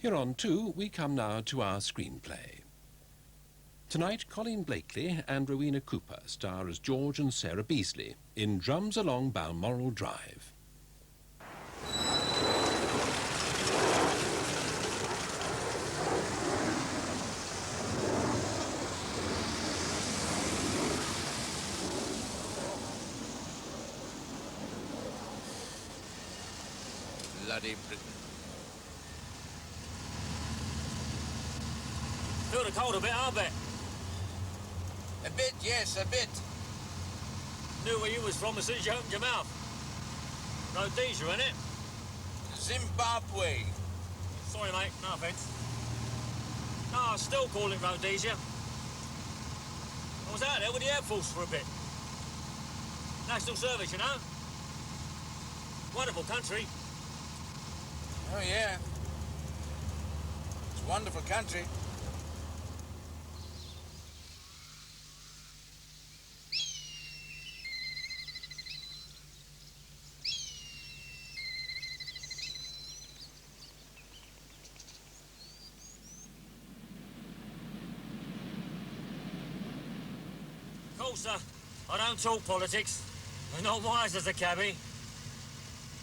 Here on Two, we come now to our screenplay. Tonight, Colin Blakely and Rowena Cooper star as George and Sarah Beasley in Drums Along Balmoral Drive. Bloody Britain. Feel the cold a bit, I bet. A bit, yes, a bit. Knew where you was from as soon as you opened your mouth. Rhodesia, innit? Zimbabwe. Sorry, mate, no offence. No, I still call it Rhodesia. I was out there with the Air Force for a bit. National service, you know? Wonderful country. Oh, yeah. It's a wonderful country. Of course, I don't talk politics. I'm not wise as a cabbie.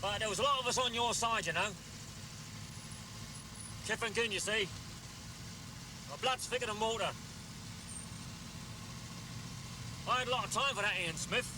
But there was a lot of us on your side, you know. Kip and Gun, you see. My blood's thicker than water. I had a lot of time for that Ian Smith.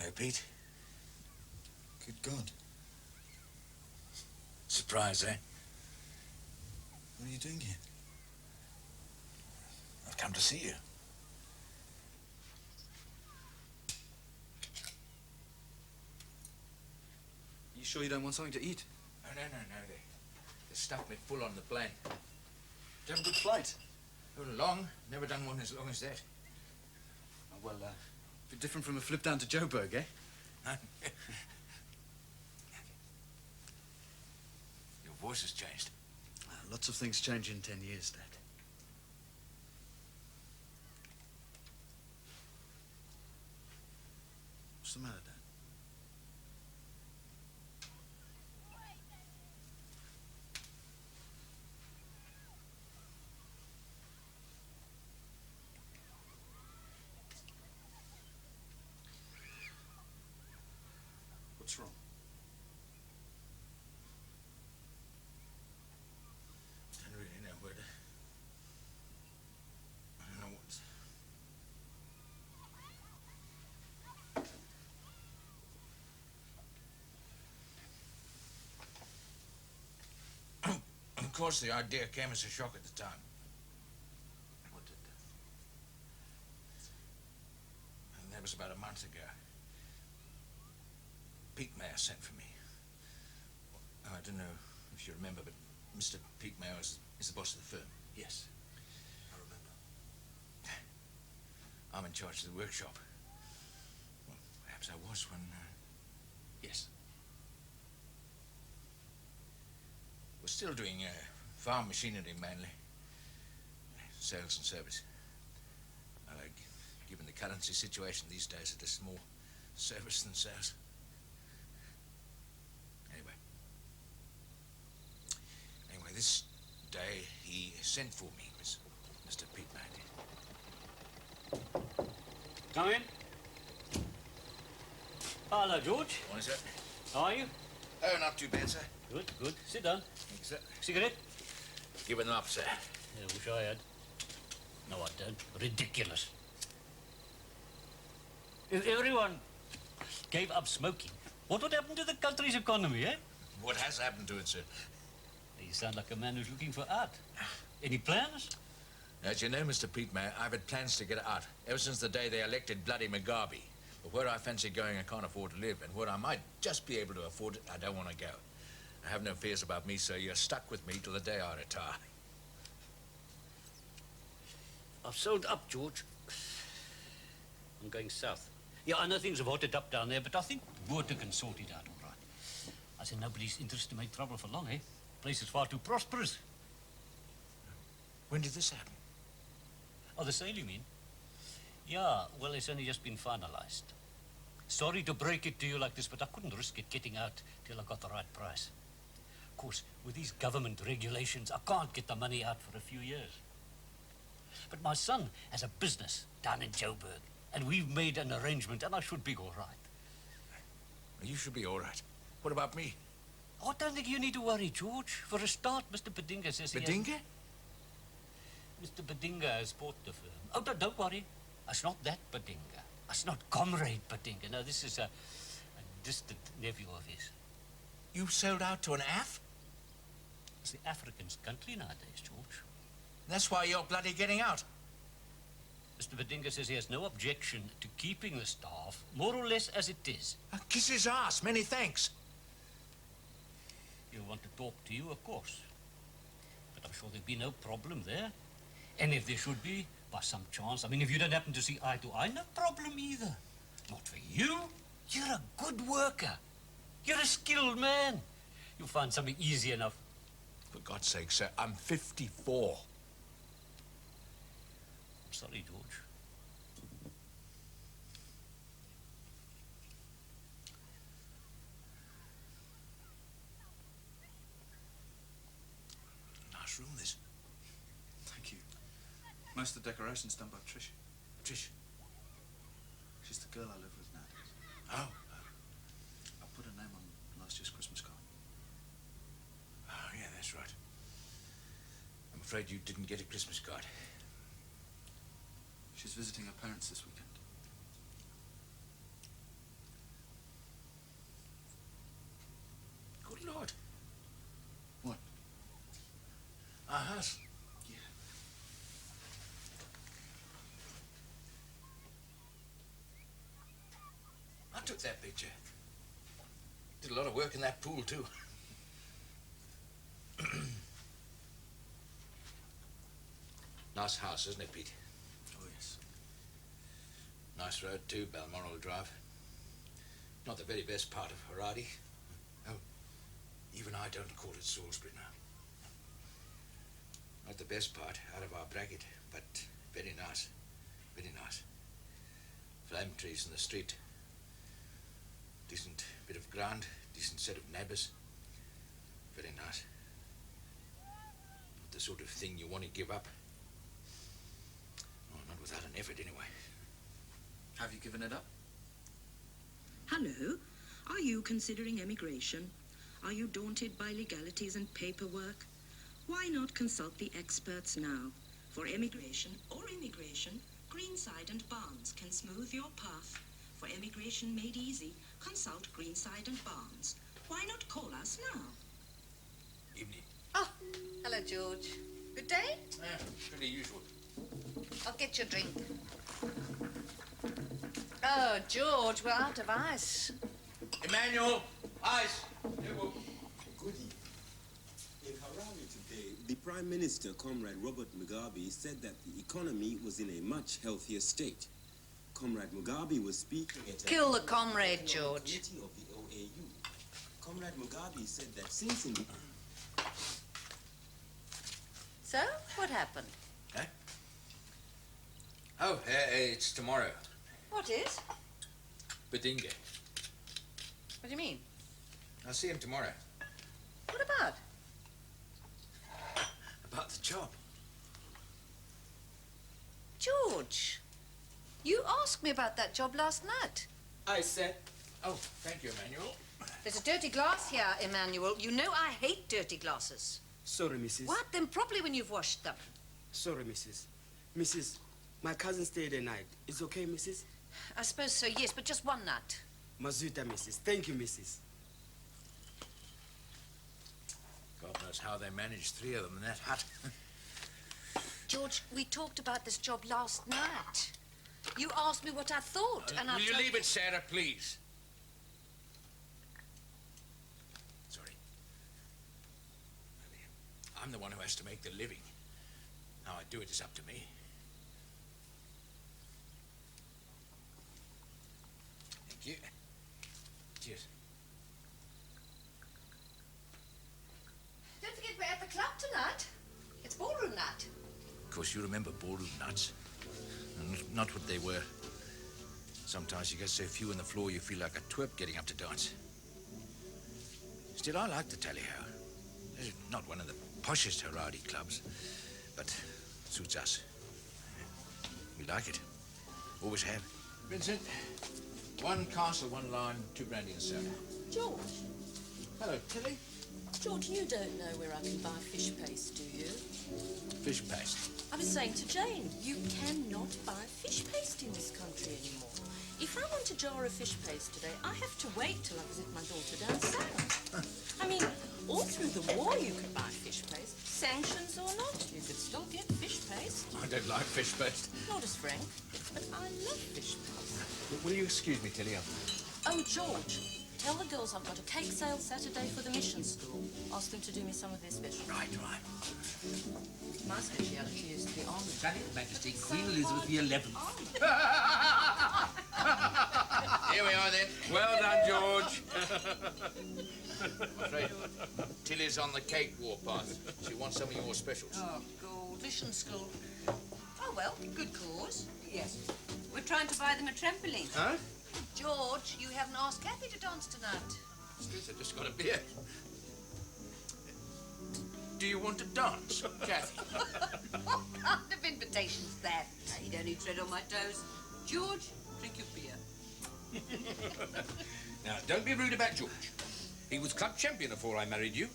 Hey, Pete. Good God. Surprise, eh? What are you doing here? I've come to see you. You sure you don't want something to eat? No. They stuffed me full on the plane. Did you have a good flight? Oh, long. Never done one as long as that. Oh, well, a bit different from a flip down to Joburg, eh? Your voice has changed. Lots of things change in 10 years, Dad. What's the matter, Dad? What's wrong? I don't really know where to... I don't know what's... Of course, the idea came as a shock at the time. What did that? And that was about a month ago. Pete Mayer sent for me. Oh, I don't know if you remember, but Mr. Pete Mayer is the boss of the firm. Yes, I remember. I'm in charge of the workshop. Well, perhaps I was when... Yes. We're still doing farm machinery mainly. Sales and service. Given the currency situation these days, it is more service than sales. Anyway, this day he sent for me, Mr. Pete Mac. Come in. Hello, George. Morning, sir. How are you? Oh, not too bad, sir. Good, good. Sit down. Thank you, sir. Cigarette? Giving them up, sir. Yeah, wish I had. No, I don't. Ridiculous. If everyone gave up smoking, what would happen to the country's economy, eh? What has happened to it, sir? You sound like a man who's looking for art. Any plans? As you know, Mr. Pete Mayor, I've had plans to get out ever since the day they elected bloody Mugabe. But where I fancy going, I can't afford to live, and where I might just be able to afford it, I don't want to go. I have no fears about me, sir. You're stuck with me till the day I retire. I've sold up, George. I'm going south. Yeah, I know things have hotted up down there, but I think water can sort it out all right. I said nobody's interested to make trouble for long, eh? Place is far too prosperous. When did this happen? Oh, the sale, you mean? Yeah, well, it's only just been finalized. Sorry to break it to you like this, but I couldn't risk it getting out till I got the right price. Of course, with these government regulations, I can't get the money out for a few years. But my son has a business down in Joburg, and we've made an arrangement, and I should be all right. You should be all right. What about me? Oh, I don't think you need to worry, George. For a start, Mr. Bedinga says he Bedinga? Mr. Bedinga has bought the firm. Oh, don't worry. It's not that Bedinga. It's not Comrade Bedinga. No, this is a distant nephew of his. You sold out to an Af? It's the African's country nowadays, George. That's why you're bloody getting out. Mr. Bedinga says he has no objection to keeping the staff, more or less as it is. Kiss his ass. Many thanks. He'll want to talk to you, of course. But I'm sure there'll be no problem there. And if there should be, by some chance, I mean, if you don't happen to see eye to eye, no problem either. Not for you. You're a good worker. You're a skilled man. You'll find something easy enough. For God's sake, sir, I'm 54. I'm sorry, George. Nice room, this. Thank you. Most of the decorations done by Trish. Trish. She's the girl I live with nowadays. Oh. I put her name on last year's Christmas card. Oh, yeah, that's right. I'm afraid you didn't get a Christmas card. She's visiting her parents this weekend. Good Lord. What? Our house. Yeah. I took that picture. Did a lot of work in that pool, too. Nice house, isn't it, Pete? Oh, yes. Nice road, too, Balmoral Drive. Not the very best part of Haradi. Oh, even I don't call it Salisbury now. Not the best part out of our bracket, but very nice. Very nice. Flame trees in the street. Decent bit of ground, decent set of neighbours. Very nice. Not the sort of thing you want to give up. Oh, not without an effort, anyway. Have you given it up? Hello. Are you considering emigration? Are you daunted by legalities and paperwork? Why not consult the experts now? For emigration or immigration, Greenside and Barnes can smooth your path. For emigration made easy, consult Greenside and Barnes. Why not call us now? Evening. Oh, hello, George. Good day? Pretty usual. I'll get you a drink. Oh, George, we're out of ice. Emmanuel, ice. Good evening. In Harare today, the Prime Minister, Comrade Robert Mugabe, said that the economy was in a much healthier state. Comrade Mugabe was speaking at Kill the comrade, George. meeting of the OAU. Comrade Mugabe said that since in the... So, what happened? Huh? Oh, it's tomorrow. What is? Bedinga. What do you mean? I'll see him tomorrow. What about? job. George, you asked me about that job last night. I said, Oh, thank you, Emmanuel. There's a dirty glass here, Emmanuel. You know I hate dirty glasses. sorry, Mrs. Wipe them properly when you've washed them. Sorry, Mrs. Mrs., my cousin stayed the night. It's okay, Mrs.? I suppose so, yes, but just one night. Mazuta, Mrs. Thank you, Mrs. God knows how they managed 3 of them in that hut. George, we talked about this job last night. You asked me what I thought, and I Will you told leave it, Sarah, please? Sorry. I'm the one who has to make the living. How I do it is up to me. Thank you. Cheers. Don't forget we're at the club tonight. It's ballroom night. Of course, you remember ballroom nuts. And not what they were. Sometimes you get so few on the floor you feel like a twerp getting up to dance. Still, I like the tally-ho. It's not one of the poshest Haradi clubs, but suits us. We like it. Always have. Vincent, 1 castle, 1 lime, 2 brandy and soda. George, Hello, Tilly. George, you don't know where I can buy fish paste, do you? Fish paste. I was saying to Jane, you cannot buy fish paste in this country anymore. If I want a jar of fish paste today, I have to wait till I visit my daughter down south. I mean, all through the war you could buy fish paste. Sanctions or not, you could still get fish paste. I don't like fish paste. Nor does Frank, but I love fish paste. Will you excuse me, Tilly? Oh, George, tell the girls I've got a cake sale Saturday for the mission school. Ask them to do me some of their special. Right. My speciality is the almond. Her Majesty, Queen Elizabeth the 11th. Here we are, then. Well done, George. I'm afraid Tilly's on the cake warpath. She wants some of your specials. Oh, God. Mission school. Oh, well, good cause. Yes. We're trying to buy them a trampoline. Huh? George, you haven't asked Kathy to dance tonight. Excuse, I just got a beer. Do you want to dance, Kathy? What kind of invitation's that? You don't need tread on my toes. George, drink your beer. Now, don't be rude about George. He was club champion before I married you.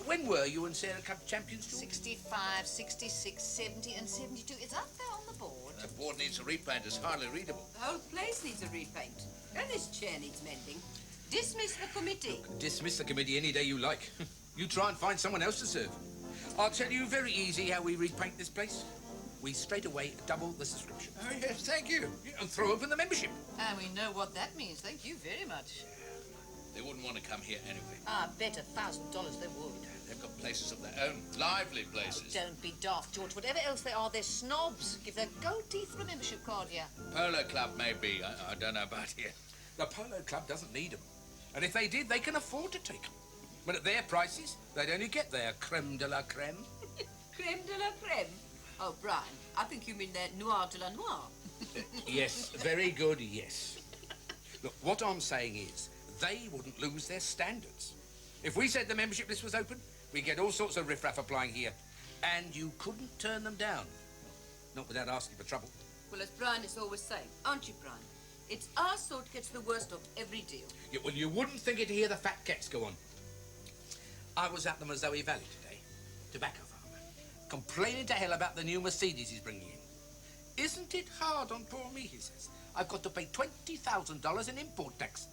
When were you and Sarah club champions, George? 65, 66, 70 and 72. It's up there on the board. The board needs a repaint. It's hardly readable. The whole place needs a repaint. And this chair needs mending. Dismiss the committee. Dismiss the committee any day you like. You try and find someone else to serve. I'll tell you very easy how we repaint this place. We straight away double the subscription. Oh, yes, thank you. And throw open the membership. And we know what that means. Thank you very much. They wouldn't want to come here anyway. I bet $1,000 they would. They've got places of their own, lively places. Don't be daft, George. Whatever else they are, they're snobs. Give their gold teeth for a membership card here. Polo club, maybe. I don't know about here. The Polo Club doesn't need them. And if they did, they can afford to take them. But at their prices, they'd only get their creme de la creme. Creme de la creme. Oh, Brian, I think you mean their noir de la noir. Yes, very good, yes. Look, what I'm saying is, they wouldn't lose their standards. If we said the membership list was open, we'd get all sorts of riffraff applying here. And you couldn't turn them down. Not without asking for trouble. Well, as Brian is always saying, aren't you, Brian? It's our sort gets the worst of every deal. Yeah, well, you wouldn't think it to hear the fat cats go on. I was at the Mazoe Valley today, tobacco farmer, complaining to hell about the new Mercedes he's bringing in. Isn't it hard on poor me, he says. I've got to pay $20,000 in import tax.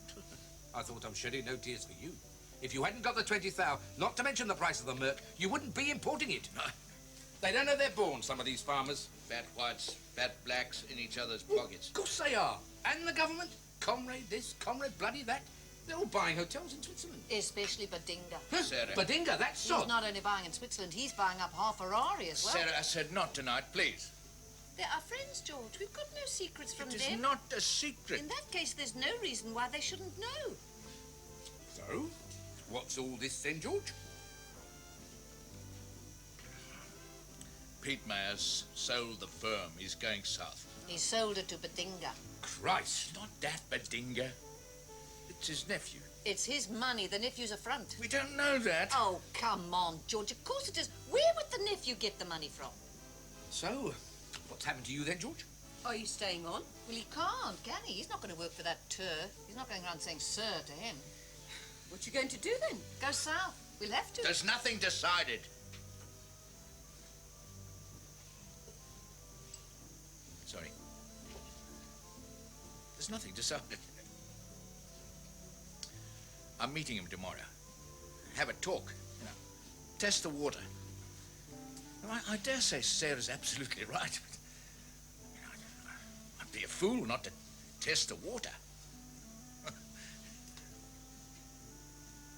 I thought I'm shedding no tears for you. If you hadn't got the 20,000, not to mention the price of the Merc, you wouldn't be importing it. They don't know they're born, some of these farmers. Fat whites, fat blacks in each other's pockets. Of course they are. And the government, comrade this, comrade bloody that. They're all buying hotels in Switzerland. Especially Badinga. Huh? Sarah. Badinga, that's so. He's not only buying in Switzerland, he's buying up half Ferrari as well. Sarah, I said not tonight, please. They're our friends, George. We've got no secrets from It is them. not a secret. In that case, there's no reason why they shouldn't know. So, what's all this then, George? Pete Mayer's sold the firm. He's going south. He sold it to Badinga. Christ. Not that Badinga. It's his nephew. It's his money. The nephew's a front. We don't know that. Oh, come on, George. Of course it is. Where would the nephew get the money from? So, what's happened to you then, George? Are you staying on? Well, he can't, can he? He's not going to work for that tour. He's not going around saying sir to him. What you going to do then? Go south. We'll have to. There's nothing decided. Sorry. There's nothing decided. I'm meeting him tomorrow. Have a talk, you know. Test the water. I dare say Sarah's absolutely right, but you know, I'd be a fool not to test the water.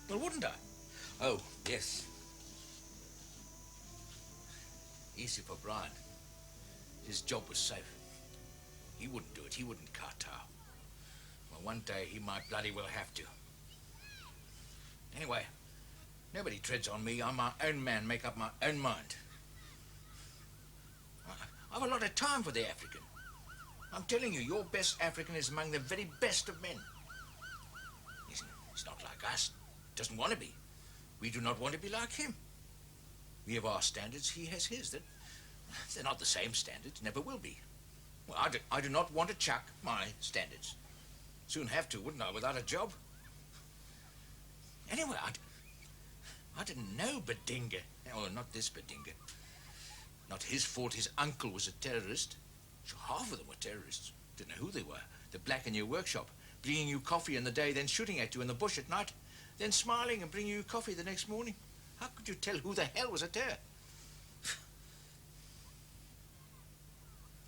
Well, wouldn't I? Oh, yes. Easy for Brian. His job was safe. He wouldn't do it. He wouldn't kowtow. Well, one day he might bloody well have to. Anyway, nobody treads on me. I'm my own man, make up my own mind. I've a lot of time for the African. I'm telling you, your best African is among the very best of men. He's not like us. Doesn't want to be. We do not want to be like him. We have our standards, he has his. They're not the same standards, never will be. Well, I do not want to chuck my standards. Soon have to, wouldn't I, without a job? Anyway, I didn't know Bedinga. Oh, not this Bedinga. Not his fault his uncle was a terrorist. So half of them were terrorists. Didn't know who they were. They're black in your workshop, bringing you coffee in the day, then shooting at you in the bush at night, then smiling and bringing you coffee the next morning. How could you tell who the hell was a terror?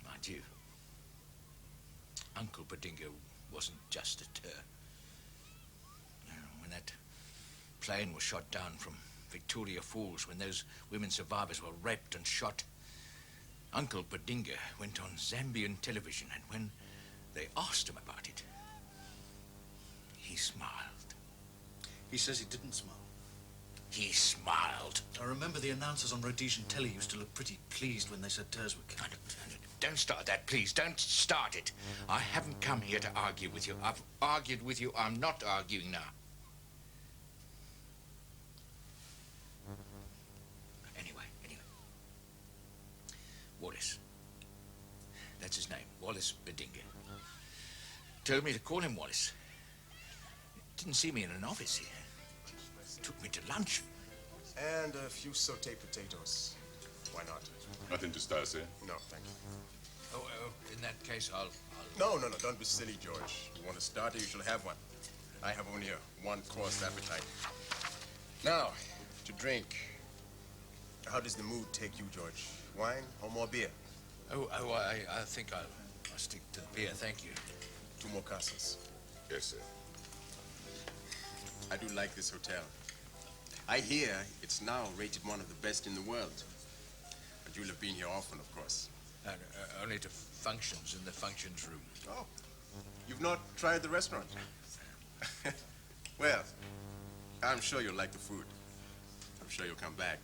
Mind you, Uncle Bedinga wasn't just a terror. You know, when that plane was shot down from Victoria Falls, when those women survivors were raped and shot, Uncle Bedinga went on Zambian television, and when they asked him about it, he smiled. He says he didn't smile. He smiled. I remember the announcers on Rhodesian telly used to look pretty pleased when they said Turs were killed. Don't start that, please. Don't start it. I haven't come here to argue with you. I've argued with you. I'm not arguing now. Anyway. Wallace. That's his name. Wallace Bedinga. Told me to call him Wallace. Didn't see me in an office here. Took me to lunch. And a few sauteed potatoes. Why not? Nothing to start, sir? No, thank you. Oh, in that case, I'll... No, don't be silly, George. You want a starter, you shall have one. I have only a one-course appetite. Now, to drink. How does the mood take you, George? Wine or more beer? I think I'll stick to the beer, thank you. 2 more castles. Yes, sir. I do like this hotel. I hear it's now rated one of the best in the world. But you'll have been here often, of course. Only to functions in the functions room. Oh, you've not tried the restaurant? Well, I'm sure you'll like the food. I'm sure you'll come back.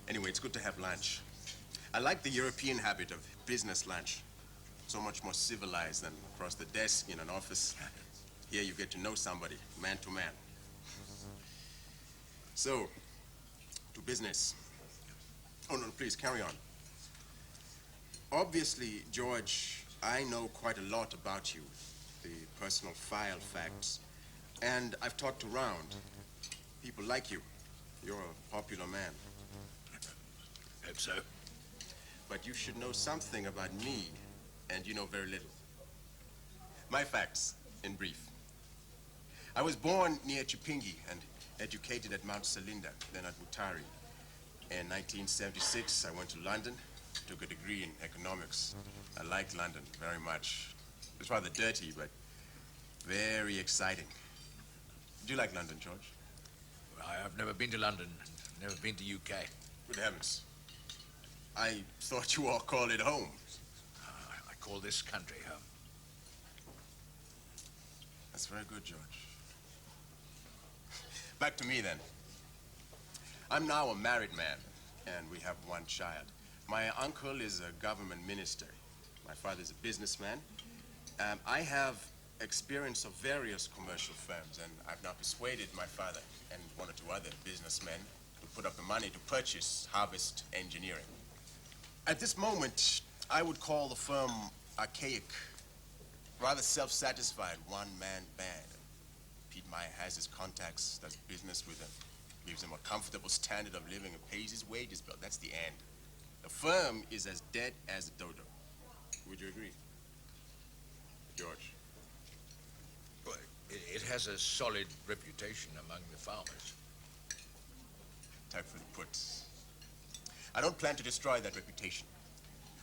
Anyway, it's good to have lunch. I like the European habit of business lunch. So much more civilized than across the desk in an office. Here you get to know somebody, man to man. So, to business. Oh, no, please, carry on. Obviously, George, I know quite a lot about you, the personal file facts. And I've talked around. People like you. You're a popular man. Hope so. But you should know something about me, and you know very little. My facts, in brief. I was born near Chipinge and educated at Mount Selinda, then at Mutari. In 1976, I went to London, took a degree in economics. I liked London very much. It was rather dirty, but very exciting. Do you like London, George? Well, I've never been to London, never been to UK. Good heavens. I thought you all called it home. I call this country home. That's very good, George. Back to me, then. I'm now a married man, and we have one child. My uncle is a government minister. My father's a businessman. I have experience of various commercial firms, and I've now persuaded my father and one or two other businessmen to put up the money to purchase Harvest Engineering. At this moment, I would call the firm archaic, rather self-satisfied, one-man band. Pete Meyer has his contacts, does business with them, gives him a comfortable standard of living and pays his wages bill. That's the end. The firm is as dead as a dodo. Would you agree? George? Well, it has a solid reputation among the farmers. Tactfully put. I don't plan to destroy that reputation.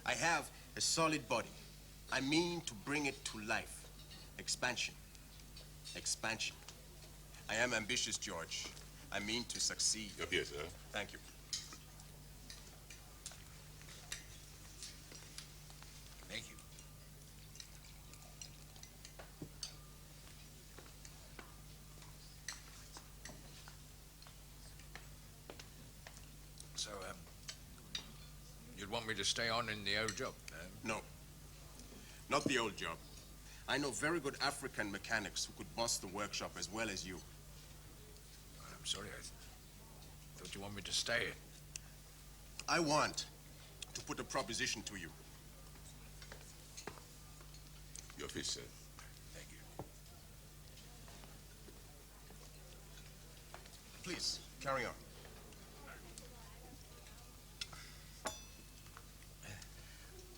I have a solid body. I mean to bring it to life. Expansion. Expansion. I am ambitious, George. I mean to succeed. Up here, sir. Thank you. Thank you. So, you'd want me to stay on in the old job? No. Not the old job. I know very good African mechanics who could boss the workshop as well as you. I'm sorry, I thought you wanted me to stay. I want to put a proposition to you. Your fish, sir. Thank you. Please, carry on.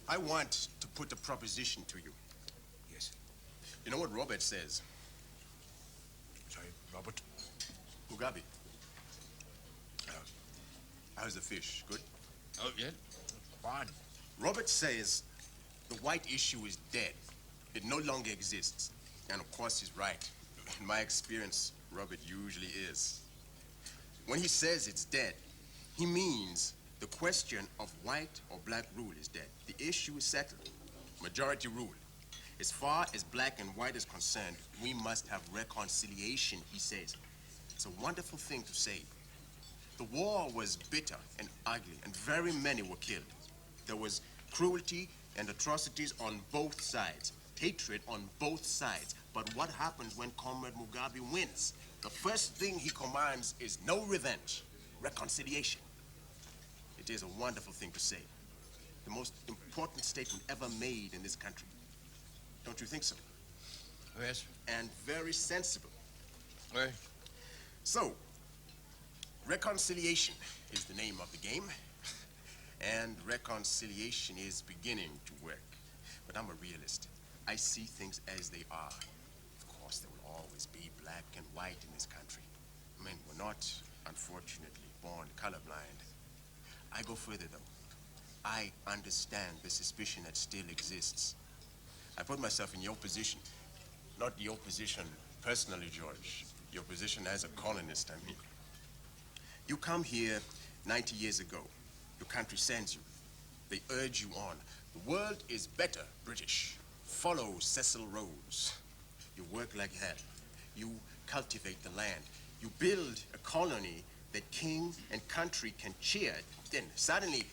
I want to put a proposition to you. Yes. You know what Robert says? Sorry, Robert? Mugabe. How's the fish? Good? Oh, yeah. Fine. Robert says the white issue is dead. It no longer exists. And of course he's right. In my experience, Robert usually is. When he says it's dead, he means the question of white or black rule is dead. The issue is settled. Majority rule. As far as black and white is concerned, we must have reconciliation, he says. It's a wonderful thing to say. The war was bitter and ugly, and very many were killed. There was cruelty and atrocities on both sides, hatred on both sides. But what happens when Comrade Mugabe wins? The first thing he commands is no revenge, reconciliation. It is a wonderful thing to say. The most important statement ever made in this country. Don't you think so? Yes. And very sensible. Well. So, reconciliation is the name of the game, and reconciliation is beginning to work. But I'm a realist. I see things as they are. Of course, there will always be black and white in this country. Men were not, unfortunately, born colorblind. I go further, though. I understand the suspicion that still exists. I put myself in your position. Not your position personally, George. Your position as a colonist, I mean. You come here 90 years ago. Your country sends you. They urge you on. The world is better, British. Follow Cecil Rhodes. You work like hell. You cultivate the land. You build a colony that king and country can cheer. Then suddenly,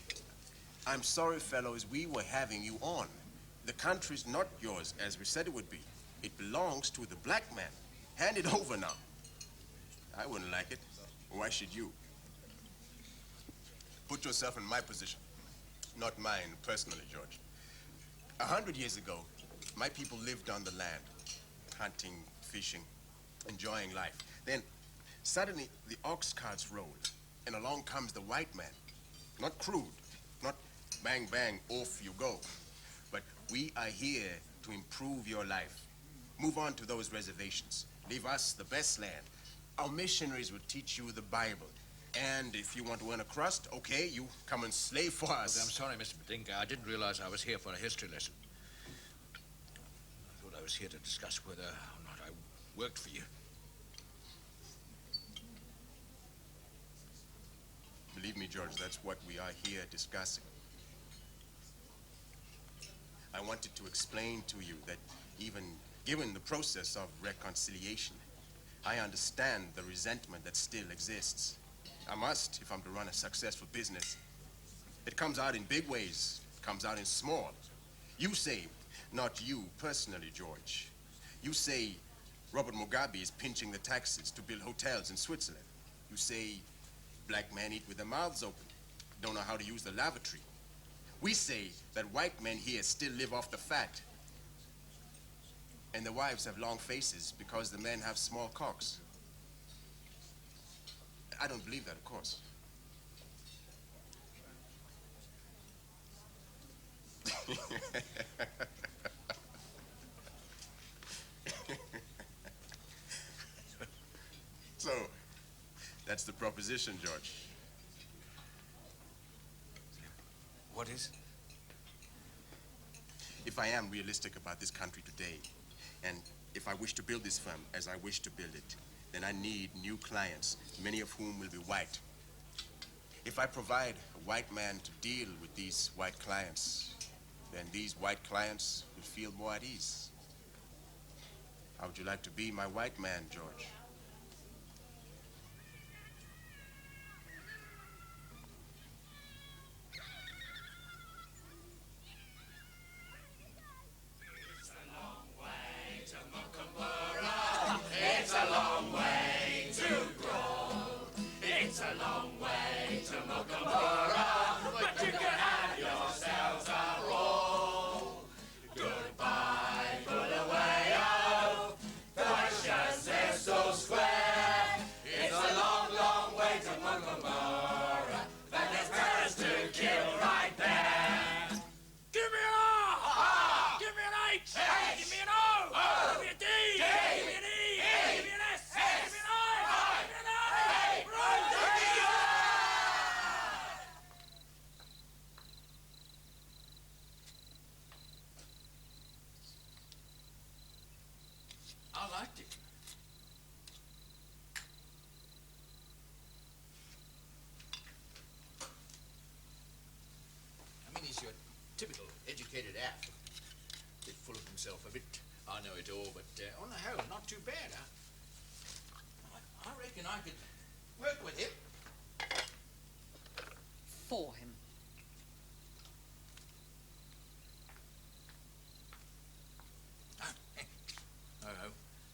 I'm sorry, fellows, we were having you on. The country's not yours, as we said it would be. It belongs to the black man. Hand it over now. I wouldn't like it. Why should you? Put yourself in my position. Not mine, personally, George. 100 years ago, my people lived on the land, hunting, fishing, enjoying life. Then, suddenly, the ox carts roll, and along comes the white man. Not crude, not bang, bang, off you go. But we are here to improve your life. Move on to those reservations. Leave us the best land. Our missionaries will teach you the Bible. And if you want to earn a crust, okay, you come and slave for us. I'm sorry, Mr. Bedinka. I didn't realize I was here for a history lesson. I thought I was here to discuss whether or not I worked for you. Believe me, George, that's what we are here discussing. I wanted to explain to you that even given the process of reconciliation, I understand the resentment that still exists. I must, if I'm to run a successful business. It comes out in big ways, it comes out in small. You say, not you personally, George. You say Robert Mugabe is pinching the taxes to build hotels in Switzerland. You say black men eat with their mouths open, don't know how to use the lavatory. We say that white men here still live off the fat. And the wives have long faces because the men have small cocks. I don't believe that, of course. So, that's the proposition, George. What is? If I am realistic about this country today, and if I wish to build this firm as I wish to build it, then I need new clients, many of whom will be white. If I provide a white man to deal with these white clients, then these white clients will feel more at ease. How would you like to be my white man, George? I liked it. I mean, he's your typical educated ass. A bit full of himself, a bit, I know it all, but on the whole, not too bad, huh? I reckon I could work with him. For him. Oh,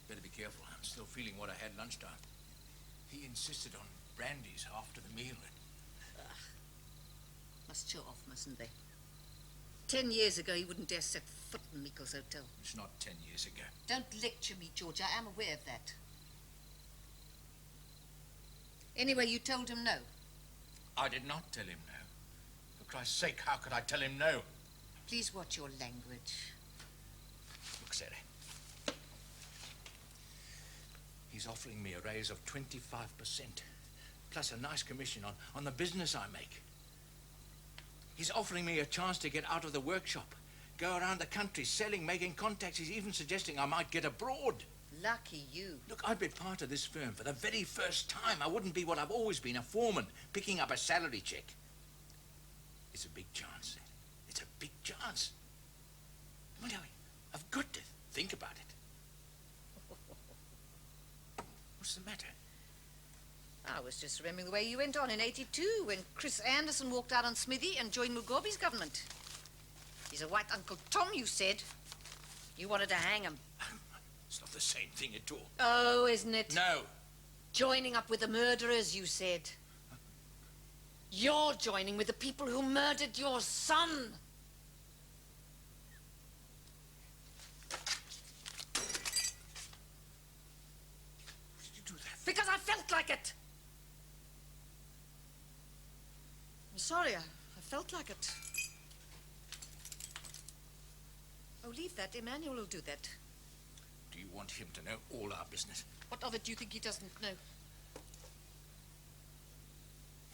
better be careful. I'm still feeling what I had lunchtime. He insisted on brandies after the meal. Must show off, mustn't they? 10 years ago, he wouldn't dare set foot in Meikle's hotel. It's not 10 years ago. Don't lecture me, George. I am aware of that. Anyway, you told him no. I did not tell him no. For Christ's sake, how could I tell him no? Please watch your language. Look, Sarah. He's offering me a raise of 25%, plus a nice commission on the business I make. He's offering me a chance to get out of the workshop, go around the country selling, making contacts. He's even suggesting I might get abroad. Lucky you. Look, I'd be part of this firm for the very first time. I wouldn't be what I've always been, a foreman, picking up a salary check. It's a big chance. It's a big chance. Well, I've got to think about it. What's the matter? I was just remembering the way you went on in '82 when Chris Anderson walked out on Smithy and joined Mugabe's government. He's a white Uncle Tom, you said. You wanted to hang him. It's not the same thing at all. Oh, isn't it? No. Joining up with the murderers, you said. You're joining with the people who murdered your son. Because I felt like it. I'm sorry, I felt like it. Oh, leave that. Emmanuel will do that. Do you want him to know all our business? What of it do you think he doesn't know?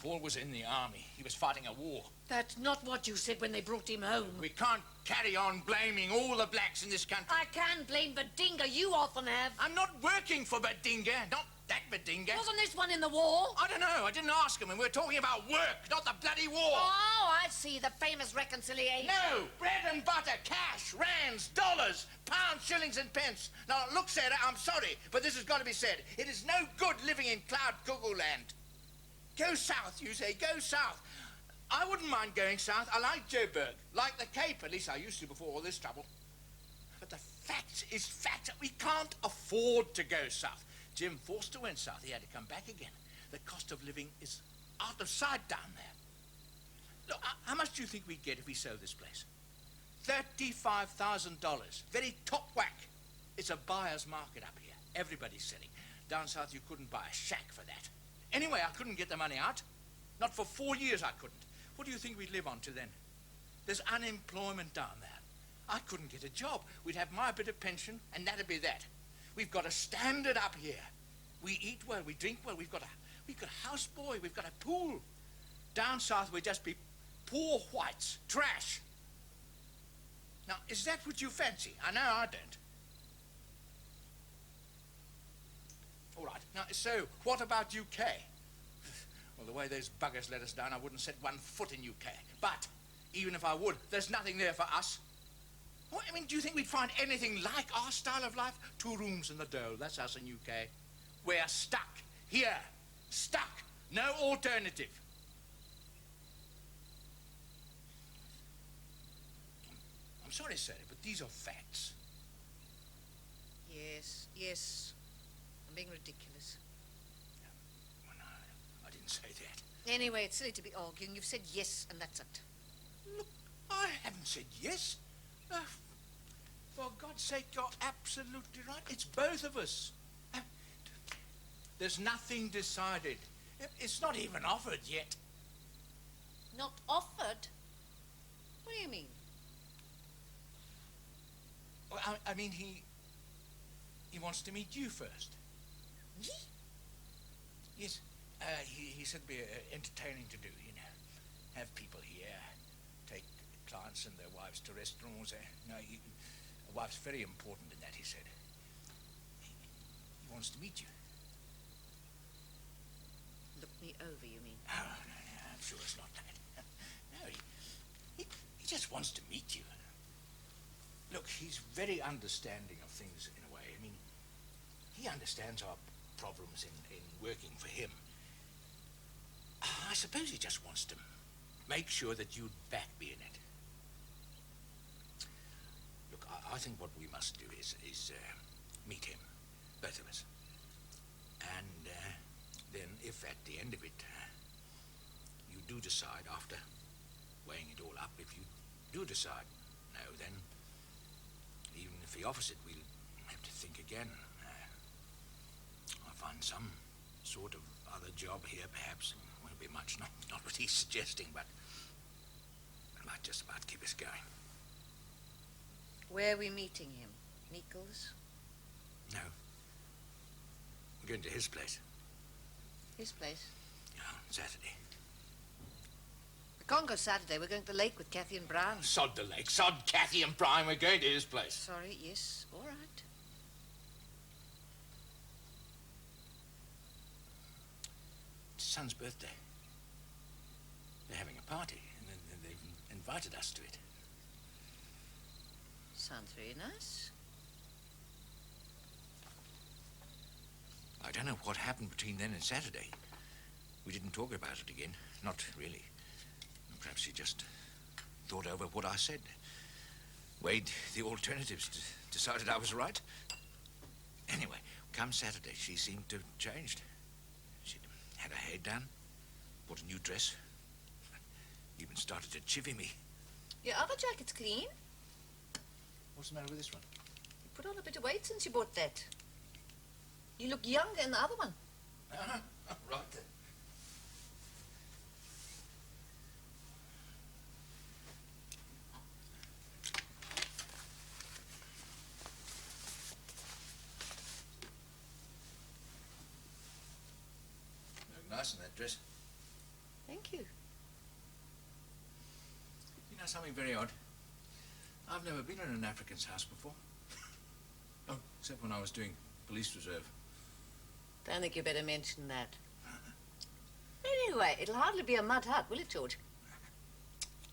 Paul was in the army. He was fighting a war. That's not what you said when they brought him home. We can't carry on blaming all the blacks in this country. I can blame Badinga. You often have. I'm not working for Badinga. Not that Badinga. Wasn't this one in the war? I don't know. I didn't ask him. And we're talking about work, not the bloody war. Oh, I see. The famous reconciliation. No. Bread and butter, cash, rands, dollars, pounds, shillings and pence. Now, look, Sarah, I'm sorry, but this has got to be said. It is no good living in cloud cuckoo land. Go south, you say. Go south. I wouldn't mind going south. I like Joburg. Like the Cape. At least I used to before all this trouble. But the facts is facts. We can't afford to go south. Jim Forster went south. He had to come back again. The cost of living is out of sight down there. Look, how much do you think we'd get if we sold this place? $35,000. Very top whack. It's a buyer's market up here. Everybody's selling. Down south, you couldn't buy a shack for that. Anyway, I couldn't get the money out. Not for 4 years, I couldn't. What do you think we'd live on till then? There's unemployment down there. I couldn't get a job. We'd have my bit of pension, and that'd be that. We've got a standard up here. We eat well, we drink well. We've got a houseboy. We've got a pool. Down south, we'd just be poor whites, trash. Now, is that what you fancy? I know I don't. All right. Now, so what about UK? Well, the way those buggers let us down, I wouldn't set 1 foot in UK. But even if I would, there's nothing there for us. Well, I mean, do you think we'd find anything like our style of life? 2 rooms in the dole, that's us in UK. We're stuck here. Stuck. No alternative. I'm sorry, Sarah, but these are facts. Yes. I'm being ridiculous. Well, no, I didn't say that. Anyway, it's silly to be arguing. You've said yes, and that's it. Look, I haven't said yes. For God's sake, you're absolutely right. It's both of us. There's nothing decided. It's not even offered yet. Not offered? What do you mean? Well, I mean, he wants to meet you first. Me? Yes. He said it'd be entertaining to do, you know. Have people here, take clients and their wives to restaurants. No, a wife's very important in that, he said. He wants to meet you. Look me over, you mean? Oh, no, I'm sure it's not that. No, he just wants to meet you. Look, he's very understanding of things in a way. I mean, he understands our problems in working for him. I suppose he just wants to make sure that you'd back me in it. Look, I think what we must do is meet him, both of us. And then if at the end of it you do decide, after weighing it all up, if you do decide no, then even if he offers it, we'll have to think again. I'll find some sort of other job here, perhaps. It won't be much, not what he's suggesting, but it might just about keep us going. Where are we meeting him? Nichols? No. We're going to his place. His place? Yeah, Saturday. We can't go Saturday. We're going to the lake with Cathy and Brian. Sod the lake. Sod Cathy and Brian. We're going to his place. Sorry, yes. All right. It's his son's birthday. They're having a party, and then they've invited us to it. Sounds very nice. I don't know what happened between then and Saturday. We didn't talk about it again. Not really. Perhaps he just thought over what I said. Weighed the alternatives, decided I was right. Anyway, come Saturday, she seemed to have changed. She'd had her hair done, bought a new dress, even started to chivvy me. Your other jacket's clean. What's the matter with this one? You put on a bit of weight since you bought that. You look younger in the other one. Right then. Look nice in that dress. Thank you. You know something very odd? I've never been in an African's house before. Oh, except when I was doing police reserve. Don't think you better mention that. Anyway, it'll hardly be a mud hut, will it, George?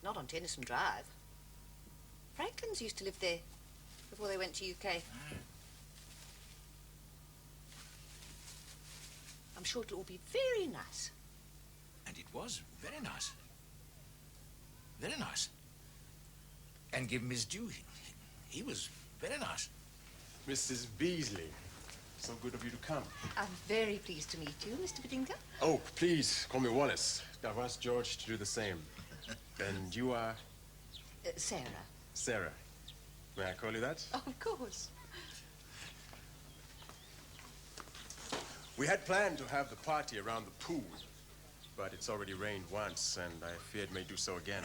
Not on Tennyson Drive. Franklins used to live there before they went to UK. I'm sure it'll all be very nice. And it was very nice. Very nice. And give him his due. He was very nice. Mrs. Beasley. So good of you to come. I'm very pleased to meet you, Mr. Whittington. Oh, please, call me Wallace. I've asked George to do the same. And you are? Sarah. Sarah. May I call you that? Oh, of course. We had planned to have the party around the pool, but it's already rained once, and I fear it may do so again.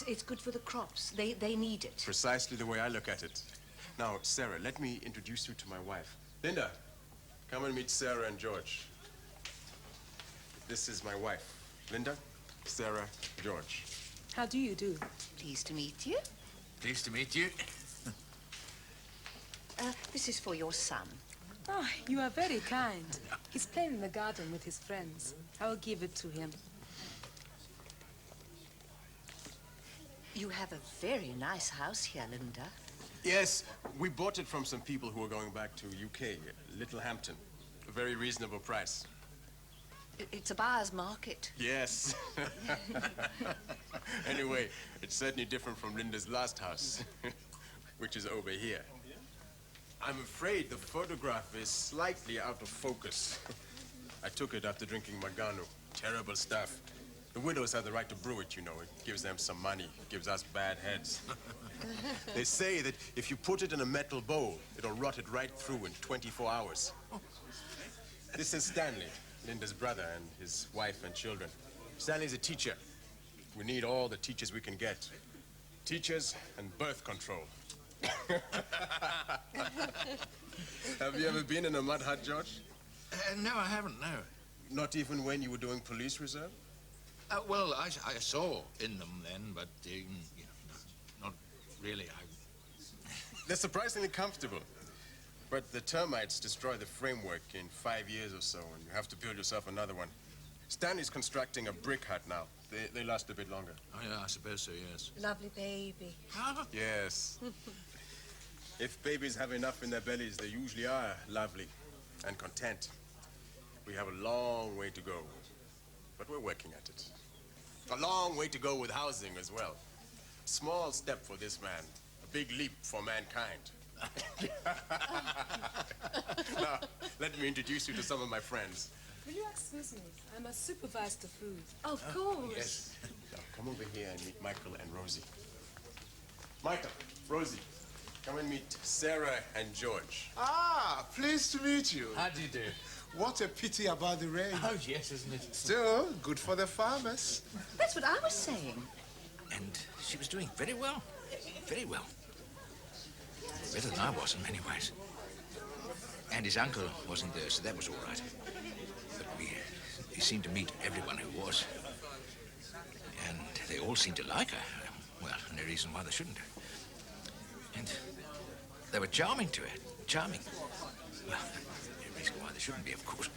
It's good for the crops. They need it. Precisely the way I look at it. Now, Sarah, let me introduce you to my wife. Linda, come and meet Sarah and George. This is my wife. Linda, Sarah, George. How do you do? Pleased to meet you. Pleased to meet you. This is for your son. Oh, you are very kind. He's playing in the garden with his friends. I will give it to him. You have a very nice house here, Linda. Yes, we bought it from some people who are going back to UK, Littlehampton. A very reasonable price. It's a buyer's market. Yes. Anyway, it's certainly different from Linda's last house, which is over here. I'm afraid the photograph is slightly out of focus. I took it after drinking Magano. Terrible stuff. The widows have the right to brew it, you know. It gives them some money. It gives us bad heads. They say that if you put it in a metal bowl, it'll rot it right through in 24 hours. This is Stanley, Linda's brother, and his wife and children. Stanley's a teacher. We need all the teachers we can get. Teachers and birth control. Have you ever been in a mud hut, George? No, I haven't, no. Not even when you were doing police reserve? Well, I saw in them then, but, you know, not really. They're surprisingly comfortable. But the termites destroy the framework in 5 years or so, and you have to build yourself another one. Stanley's constructing a brick hut now. They last a bit longer. Oh, yeah, I suppose so, yes. Lovely baby. Yes. If babies have enough in their bellies, they usually are lovely and content. We have a long way to go, but we're working at it. A long way to go with housing as well. Small step for this man, a big leap for mankind. Now, let me introduce you to some of my friends. Will you excuse me? I must supervise the food. Of course. Yes. Now, come over here and meet Michael and Rosie. Michael, Rosie, come and meet Sarah and George. Ah, pleased to meet you. How do you do? What a pity about the rain. Oh, yes, isn't it? Still, good for the farmers. That's what I was saying. And she was doing very well. Very well. Better than I was in many ways. And his uncle wasn't there, so that was all right. But we seemed to meet everyone who was. And they all seemed to like her. Well, no reason why they shouldn't. And they were charming to her. Charming. Well, no reason why they shouldn't be, of course.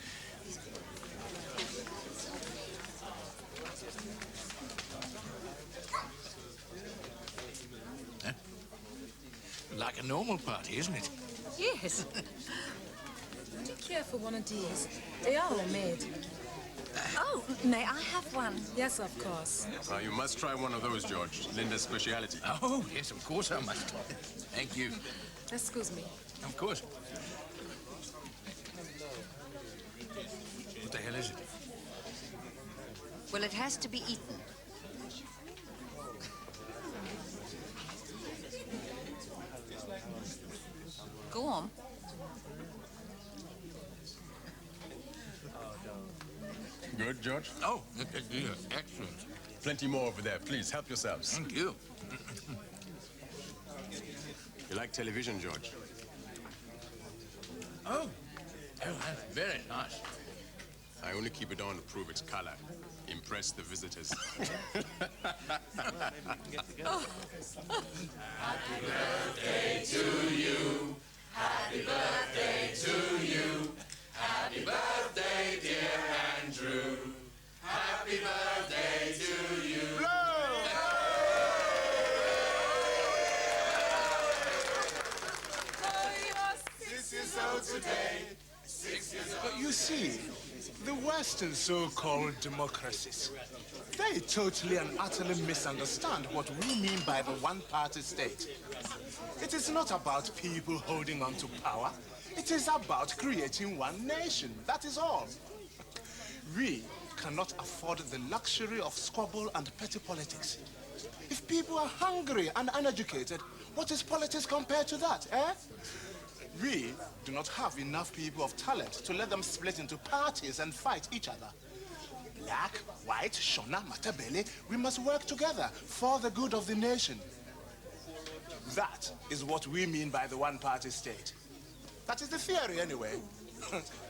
Huh? Like a normal party, isn't it? Yes. Would you care for one of these? They are homemade. Oh, may I have one? Yes, of course. You must try one of those, George. Linda's speciality. Oh, yes, of course I must. Thank you. Excuse me. Of course. What the hell is it? Well, it has to be eaten. Go on. Good, George? Oh, yeah, excellent. Plenty more over there. Please, help yourselves. Thank you. You like television, George? Oh, that's very nice. I only keep it on to prove its color. Impress the visitors. Oh. Happy birthday to you. Happy birthday to you. Happy birthday, dear Andrew. Happy birthday to you. Today, 6 years old. But you see, The Western so-called democracies, they totally and utterly misunderstand what we mean by the one-party state. It is not about people holding on to power. It is about creating one nation, that is all. We cannot afford the luxury of squabble and petty politics. If people are hungry and uneducated, what is politics compared to that, eh? We do not have enough people of talent to let them split into parties and fight each other. Black, white, Shona, Matabele, we must work together for the good of the nation. That is what we mean by the one-party state. That is the theory, anyway.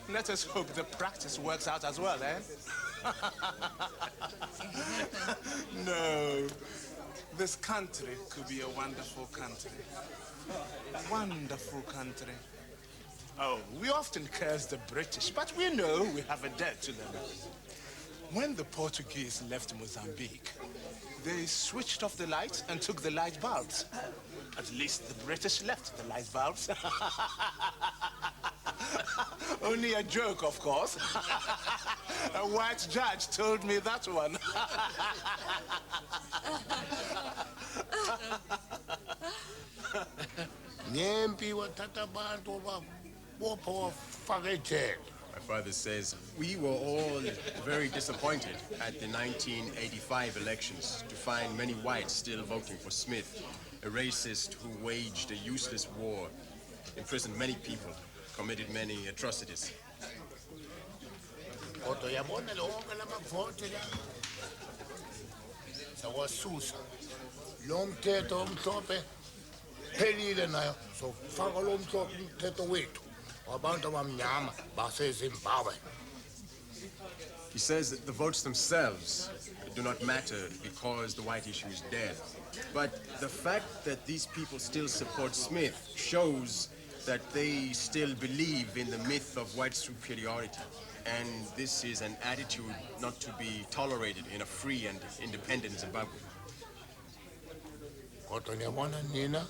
Let us hope the practice works out as well, eh? No. This country could be a wonderful country. Wonderful country. Oh, we often curse the British, but we know we have a debt to them. When the Portuguese left Mozambique, they switched off the lights and took the light bulbs. At least the British left the light bulbs. Only a joke, of course. A white judge told me that one. My father says we were all very disappointed at the 1985 elections to find many whites still voting for Smith, a racist who waged a useless war, imprisoned many people, committed many atrocities. Phelile nayo sofaka lo mhlophe umthetho wethu wabantu abamnyama baseZimbabwe. He says that the votes themselves do not matter because the white issue is dead. But the fact that these people still support Smith shows that they still believe in the myth of white superiority. And this is an attitude not to be tolerated in a free and independent Zimbabwe. Kodwa niyabona nina?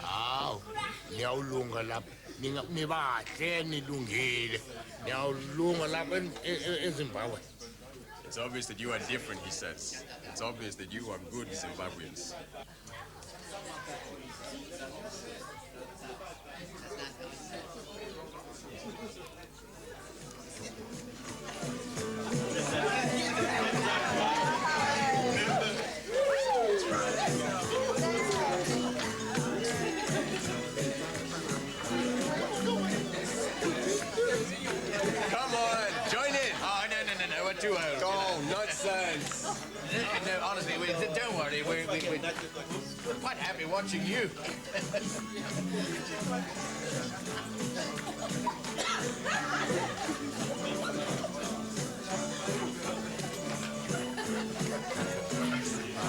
Hawu, niyawulunga lapha. Nibahle nilungile. Niyawulunga lapha eZimbabwe. It's obvious that you are different, he says. It's obvious that you are good Zimbabweans. Too old. Oh, nonsense. No, honestly, don't worry. We're quite happy watching you.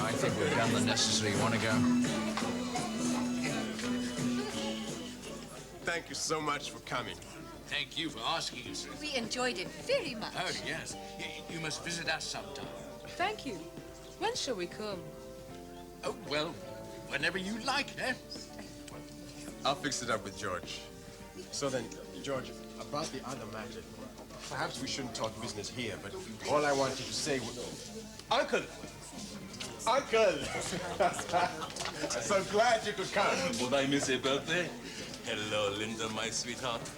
I think we've done the necessary. You want to go? Thank you so much for coming. Thank you for asking us. We enjoyed it very much. Oh, yes. You must visit us sometime. Thank you. When shall we come? Oh, well, whenever you like, eh? I'll fix it up with George. So then, George, about the other matter, perhaps we shouldn't talk business here, but all I wanted to say was... Uncle! Uncle! I'm so glad you could come. Would I miss a birthday? Hello, Linda, my sweetheart.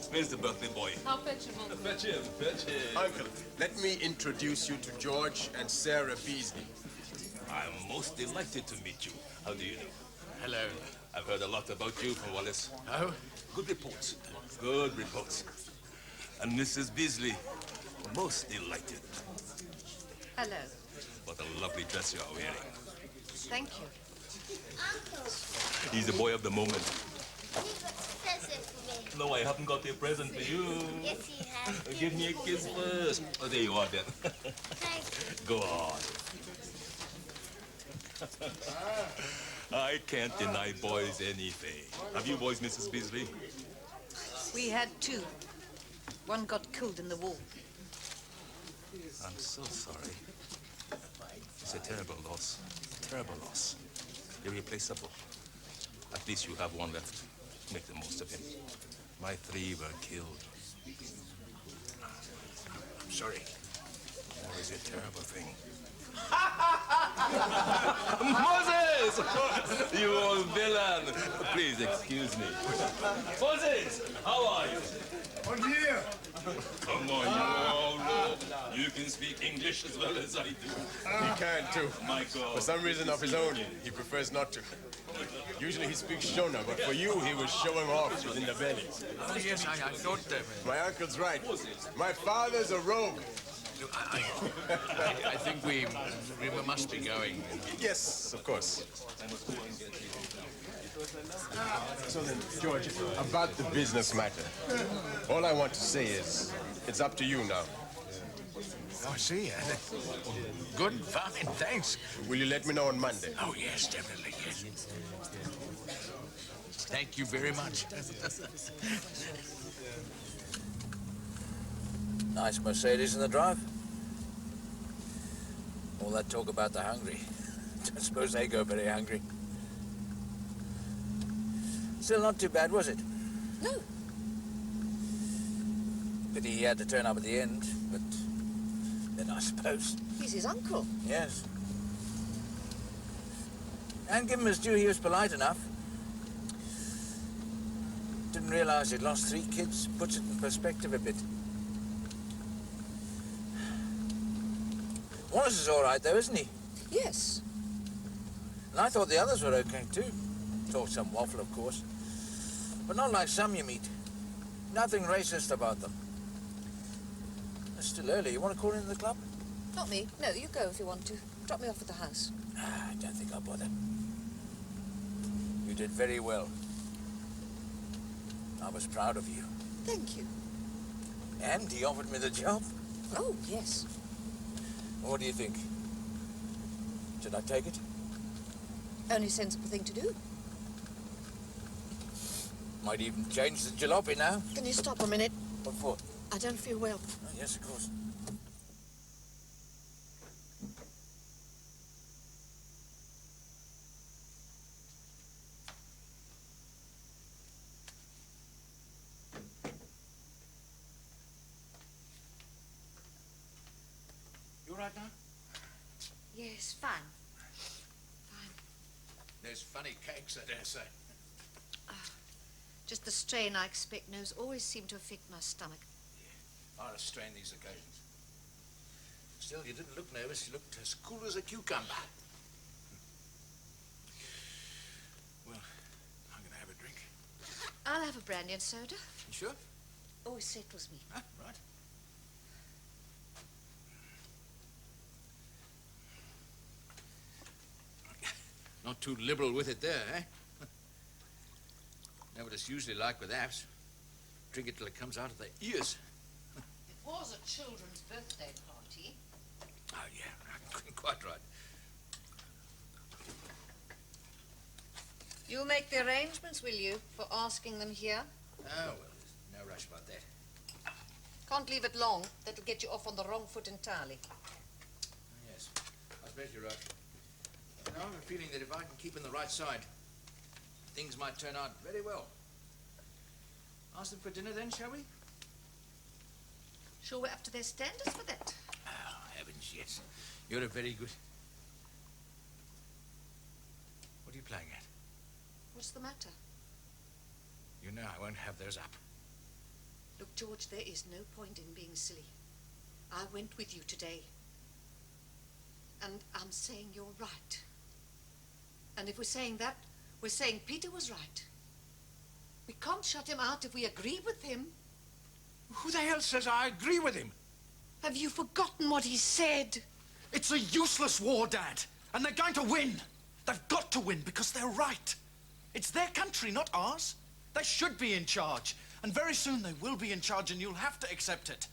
Where's the birthday boy? I'll fetch him. Fetch him, fetch him. Uncle, let me introduce you to George and Sarah Beasley. I'm most delighted to meet you. How do you do? Hello. I've heard a lot about you from Wallace. Oh? Good reports. Good reports. And Mrs. Beasley, most delighted. Hello. What a lovely dress you are wearing. Thank you. He's the boy of the moment. Present for me. No, I haven't got a present for you. Yes, you have. Give me a kiss first. Oh, there you are then. Thank you. Go on. I can't deny boys anything. Have you boys, Mrs. Beasley? We had two. One got killed in the war. I'm so sorry. It's a terrible loss. Terrible loss. Irreplaceable. At least you have one left. Make the most of him. My three were killed. sorry. War is a terrible thing. Moses! You old villain! Please excuse me. Moses! How are you? On here! Come on, you old rogue. You can speak English as well as I do. He can too. My God. For some reason of his own, he prefers not to. Usually he speaks Shona, but for you, he was showing off within the belly. Oh, yes, I thought that. My uncle's right. My father's a rogue. Look, I think we must be going. Yes, of course. So then, George, about the business matter, all I want to say is, it's up to you now. I see. Good, fine, thanks. Will you let me know on Monday? Oh, yes, definitely, yes. Thank you very much. Nice Mercedes in the drive. All that talk about the hungry. Don't suppose they go very hungry. Still not too bad, was it? No. Pity he had to turn up at the end, but then I suppose. He's his uncle. Yes. And give him his due, he was polite enough. Didn't realize he'd lost 3 kids. Puts it in perspective a bit. Wallace is all right, though, isn't he? Yes. And I thought the others were okay, too. Talked some waffle, of course. But not like some you meet. Nothing racist about them. It's still early. You want to call in the club? Not me. No, you go if you want to. Drop me off at the house. I don't think I'll bother. You did very well. I was proud of you. Thank you. And he offered me the job. Oh, yes. What do you think? Should I take it? Only sensible thing to do. Might even change the jalopy now. Can you stop a minute? What for? I don't feel well. Oh, yes, of course. You all right now? Yes, fine. There's funny cakes, I dare say. Just the strain I expect knows always seem to affect my stomach. I'll strain these occasions. Still, you didn't look nervous. You looked as cool as a cucumber. Well, I'm going to have a drink. I'll have a brandy and soda. You sure? Always settles me. Ah, right. Not too liberal with it there, eh? Know what it's usually like with apps. Drink it till it comes out of their ears. It was a children's birthday party. Oh, yeah, quite right. You'll make the arrangements, will you, for asking them here? Oh, well, there's no rush about that. Can't leave it long. That'll get you off on the wrong foot entirely. Yes, I suppose you're right. Now, I have a feeling that if I can keep in the right side, things might turn out very well. Ask them for dinner then, shall we? Sure we're up to their standards for that? Oh, heavens, yes. You're a very good... What are you playing at? What's the matter? You know I won't have those up. Look, George, there is no point in being silly. I went with you today. And I'm saying you're right. And if we're saying that, we're saying Peter was right. We can't shut him out if we agree with him. Who the hell says I agree with him? Have you forgotten what he said? It's a useless war, Dad. And they're going to win. They've got to win because they're right. It's their country, not ours. They should be in charge. And very soon they will be in charge and you'll have to accept it.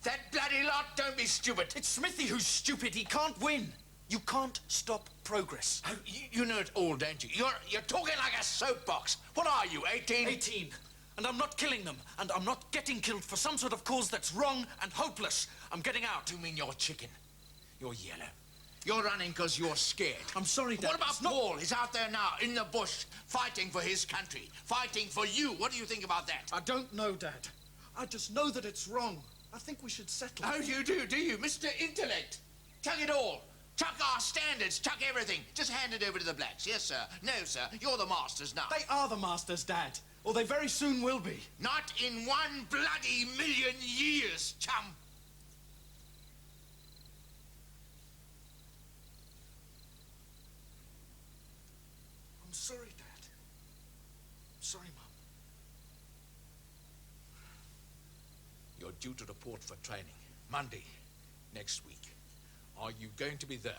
That bloody lot, don't be stupid. It's Smithy who's stupid. He can't win. You can't stop progress. Oh, you know it all, don't you? You're talking like a soapbox. What are you, 18? 18. And I'm not killing them. And I'm not getting killed for some sort of cause that's wrong and hopeless. I'm getting out. You mean you're chicken? You're yellow. You're running because you're scared. I'm sorry, Dad. What about Paul? He's out there now, in the bush, fighting for his country, fighting for you. What do you think about that? I don't know, Dad. I just know that it's wrong. I think we should settle. Oh, you do you? Mr. Intellect. Chuck it all. Chuck our standards, chuck everything. Just hand it over to the blacks. Yes, sir. No, sir. You're the masters now. They are the masters, Dad. Or they very soon will be. Not in 1 bloody million years, chum. I'm sorry, Dad. I'm sorry, Mum. You're due to report for training. Monday, next week. Are you going to be there?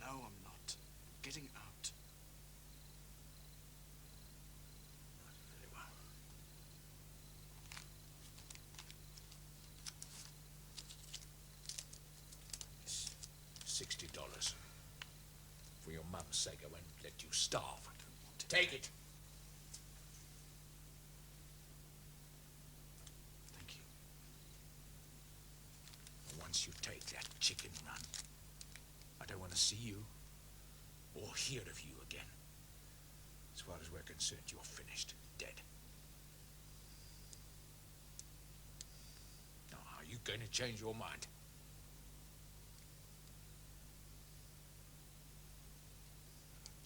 No, I'm not. Getting out. Very well. It's $60. For your mum's sake, I won't let you starve. Take it. Thank you. Once you take that chicken run, I don't want to see you or hear of you again. As far as we're concerned, you're finished, dead. Now, are you going to change your mind?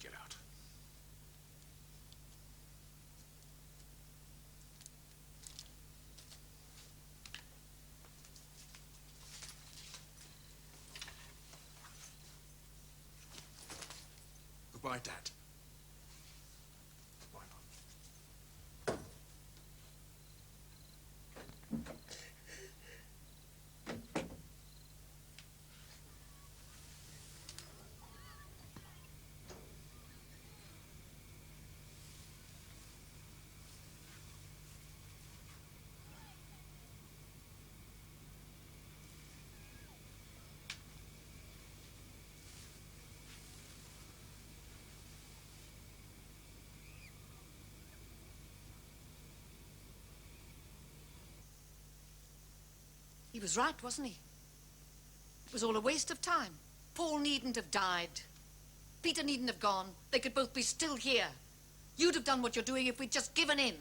Get out. Goodbye, Dad. Goodbye, Mum. He was right, wasn't he? It was all a waste of time. Paul needn't have died. Peter needn't have gone. They could both be still here. You'd have done what you're doing if we'd just given in.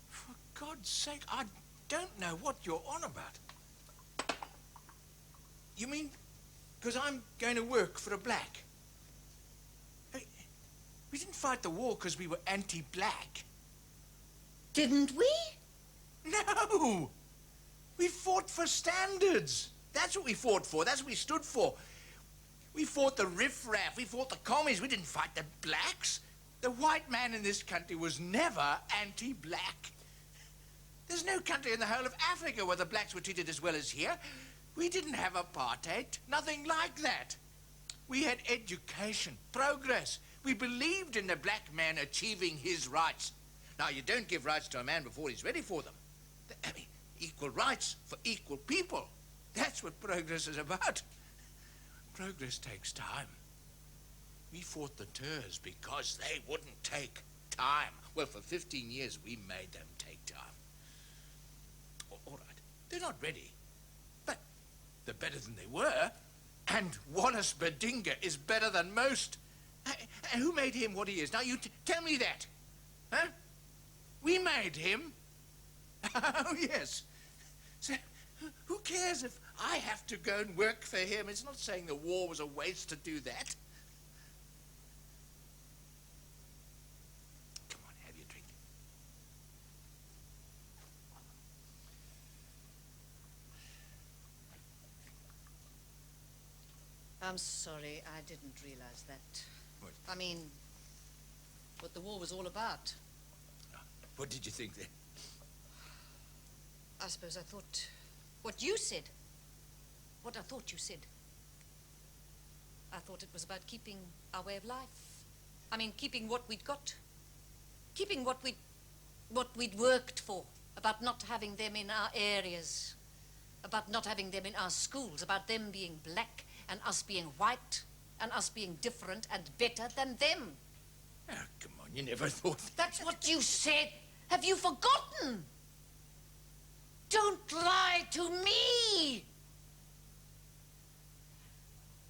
For God's sake, I don't know what you're on about. You mean because I'm going to work for a black? Hey, we didn't fight the war because we were anti-black. Didn't we? No! We fought for standards. That's what we fought for. That's what we stood for. We fought the riffraff. We fought the commies. We didn't fight the blacks. The white man in this country was never anti-black. There's no country in the whole of Africa where the blacks were treated as well as here. We didn't have apartheid. Nothing like that. We had education, progress. We believed in the black man achieving his rights. Now, you don't give rights to a man before he's ready for them. I mean, equal rights for equal people. That's what progress is about. Progress takes time. We fought the Terrs because they wouldn't take time. Well, for 15 years, we made them take time. All right, they're not ready, but they're better than they were. And Wallace Bedinga is better than most. And who made him what he is? Now, you tell me that. Huh? We made him. Oh, yes. So, who cares if I have to go and work for him? It's not saying the war was a waste to do that. Come on, have your drink. I'm sorry, I didn't realize that. What? I mean, what the war was all about. What did you think then? I suppose I thought what you said. What I thought you said. I thought it was about keeping our way of life. I mean, keeping what we'd got. Keeping what we'd worked for. About not having them in our areas. About not having them in our schools. About them being black and us being white. And us being different and better than them. Oh, come on, you never thought that. That's what you said. Have you forgotten? Don't lie to me!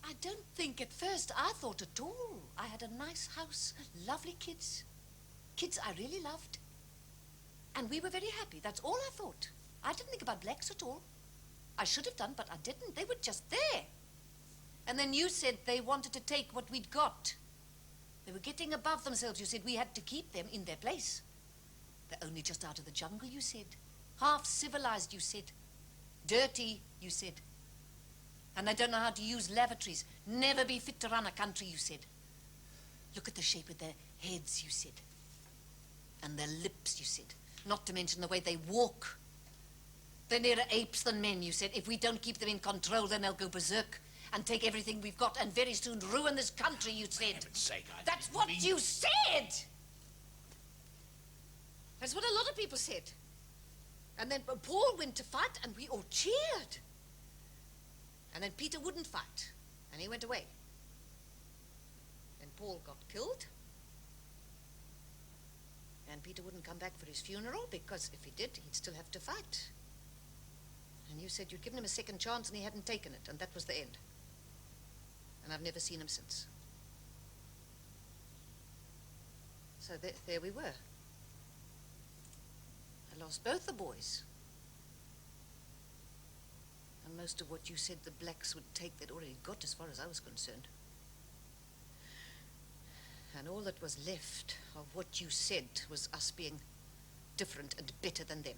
I don't think at first I thought at all. I had a nice house, lovely kids. Kids I really loved. And we were very happy. That's all I thought. I didn't think about blacks at all. I should have done, but I didn't. They were just there. And then you said they wanted to take what we'd got. They were getting above themselves. You said we had to keep them in their place. They're only just out of the jungle, you said. Half civilized, you said. Dirty, you said. And they don't know how to use lavatories. Never be fit to run a country, you said. Look at the shape of their heads, you said. And their lips, you said. Not to mention the way they walk. They're nearer apes than men, you said. If we don't keep them in control, then they'll go berserk and take everything we've got and very soon ruin this country, you said. For heaven's sake, That's what you said! That's what a lot of people said. And then Paul went to fight and we all cheered. And then Peter wouldn't fight and he went away. Then Paul got killed. And Peter wouldn't come back for his funeral because if he did, he'd still have to fight. And you said you'd given him a second chance and he hadn't taken it, and that was the end. And I've never seen him since. So there we were. I lost both the boys. And most of what you said the blacks would take, they'd already got as far as I was concerned. And all that was left of what you said was us being different and better than them.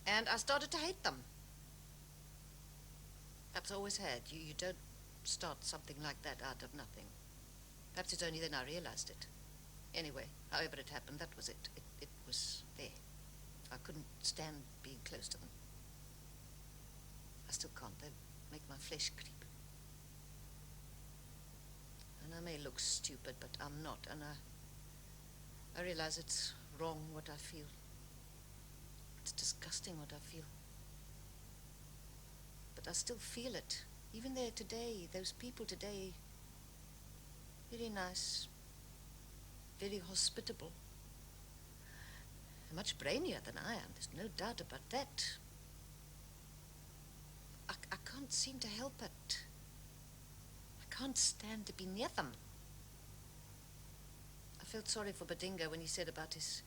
And I started to hate them. Perhaps I always had. You don't start something like that out of nothing. Perhaps it's only then I realized it. Anyway, however it happened, that was it. It was there. I couldn't stand being close to them. I still can't. They make my flesh creep. And I may look stupid, but I'm not. And I realize it's wrong what I feel. It's disgusting what I feel. But I still feel it. Even there today, those people today, very nice, very hospitable. They're much brainier than I am, there's no doubt about that. I can't seem to help it. I can't stand to be near them. I felt sorry for Bedingo when he said about his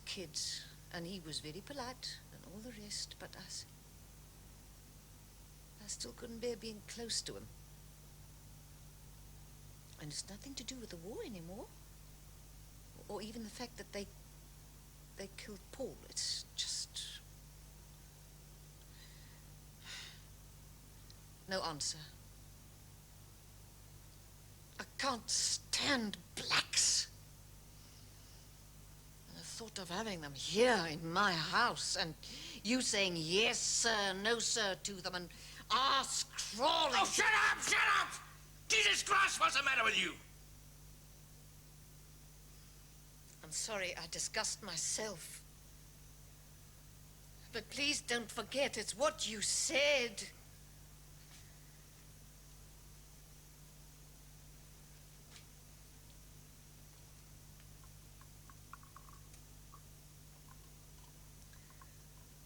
kids, and he was very polite and all the rest, but I still couldn't bear being close to him. And it's nothing to do with the war anymore, or even the fact that they killed Paul. It's just no answer. I can't stand blacks. And the thought of having them here in my house and you saying yes, sir, no, sir, to them and ass crawling. Oh, shut up! Shut up! Jesus Christ, what's the matter with you? I'm sorry I discussed myself. But please don't forget, it's what you said.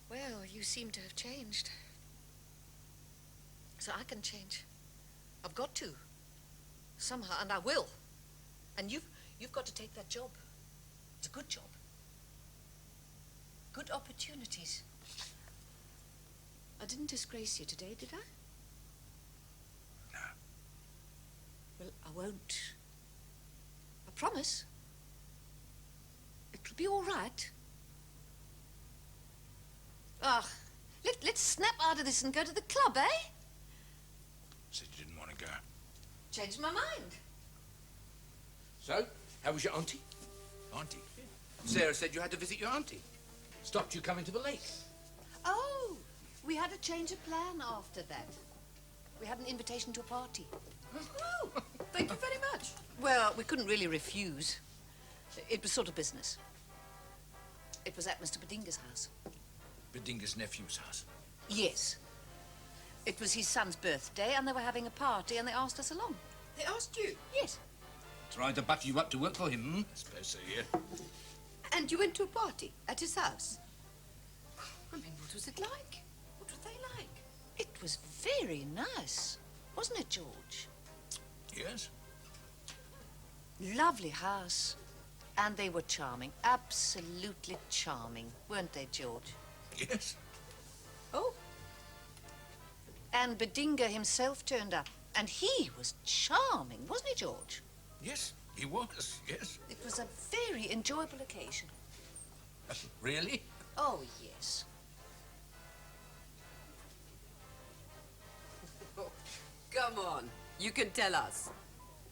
Well, you seem to have changed. So I can change. I've got to. Somehow, and I will. And you've got to take that job. It's a good job. Good opportunities. I didn't disgrace you today, did I? No. Well, I won't. I promise. It'll be all right. Let's snap out of this and go to the club, eh? Said you didn't want to go. Changed my mind. So, how was your auntie? Auntie? Sarah said you had to visit your auntie. Stopped you coming to the lake. Oh, we had a change of plan after that. We had an invitation to a party. Oh, thank you very much. Well, we couldn't really refuse. It was sort of business. It was at Mr. Bedinga's house. Bedinga's nephew's house? Yes. It was his son's birthday, and they were having a party, and they asked us along. They asked you? Yes. Trying to butter you up to work for him, hmm? I suppose so, yeah. And you went to a party at his house? I mean, what was it like? What were they like? It was very nice, wasn't it, George? Yes. Lovely house. And they were charming. Absolutely charming, weren't they, George? Yes. Oh. And Bedinga himself turned up. And he was charming, wasn't he, George? Yes, he was, yes. It was a very enjoyable occasion. Really? Oh, yes. Come on, you can tell us.